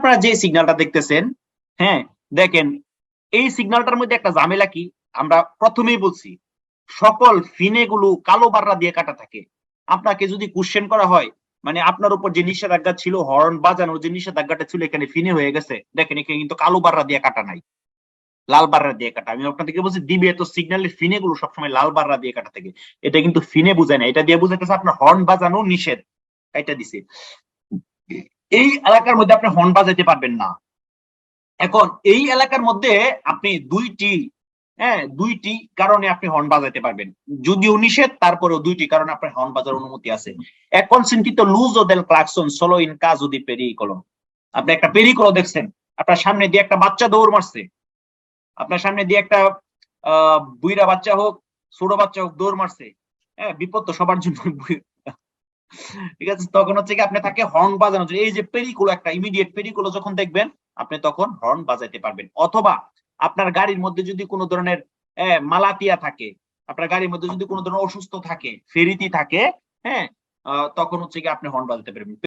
আপনারা যে সিগন্যালটা দেখতেছেন, হ্যাঁ দেখেন এই সিগন্যালটার মধ্যে একটা ঝামেলা কি, আমরা প্রথমেই বলছি সকল ফিনেগুলো কালো বাররা দিয়ে কাটা থাকে। আপনাকে যদি কোশ্চেন করা হয় মানে আপনার উপর যে নিষেধাজ্ঞা ছিল হর্ন বাজানোর যে নিষেধাজ্ঞাটা ছিল এখানে ফিনে হয়ে গেছে, দেখেন এখানে কিন্তু কালো বাররা দিয়ে কাটা নাই, লাল বাররা দিয়ে কাটা। আমি আপনাদেরকে বলছি দিবে তো সিগন্যালের ফিনে গুলো সবসময় লাল বাররা দিয়ে কাটা থাকে, এটা কিন্তু ফিনে বুঝায় না, এটা দিয়ে বুঝাইতেছে আপনার হর্ন বাজানো নিষেধ, এটা দিছে। এই এলাকার মধ্যে আপনি হর্ন বাজাইতে পারবেন না। এখন এই এলাকার মধ্যে আপনি দুইটি কারণে আপনি হর্ন বাজাইতে পারবেন, যদিও নিষেধ তারপরেও দুইটি কারণে আপনার হর্ন বাজার অনুমতি আছে। এক কনসেন্টিতো লুজো দেল ক্লাকসন solo in caso di pericolo। আপনি একটা পেরিকলো দেখছেন, আপনার সামনে দিয়ে একটা বাচ্চা দৌড় মারছে, আপনার সামনে দিয়ে একটা বুইড়া বাচ্চা হোক ছোট বাচ্চা হোক দৌড় মারছে, হ্যাঁ বিপদ তো সবার জন্য। ঠিক আছে, তখন হচ্ছে কি আপনি তাকে হর্ন বাজানোর জন্য, এই যে পেরিকুলো একটা ইমিডিয়েট পেরিকুলো যখন দেখবেন আপনি তখন হর্ন বাজাইতে পারবেন। অথবা আপনার গাড়ির মধ্যে যদি কোনো ধরনের মালাতিয়া থাকে, আপনার গাড়ির মধ্যে যদি কোনো ধরনের অসুস্থ থাকে, ফেরিতি থাকে, হ্যাঁ তখন হচ্ছে কি আপনি হর্ন বাজাতে পারবেন।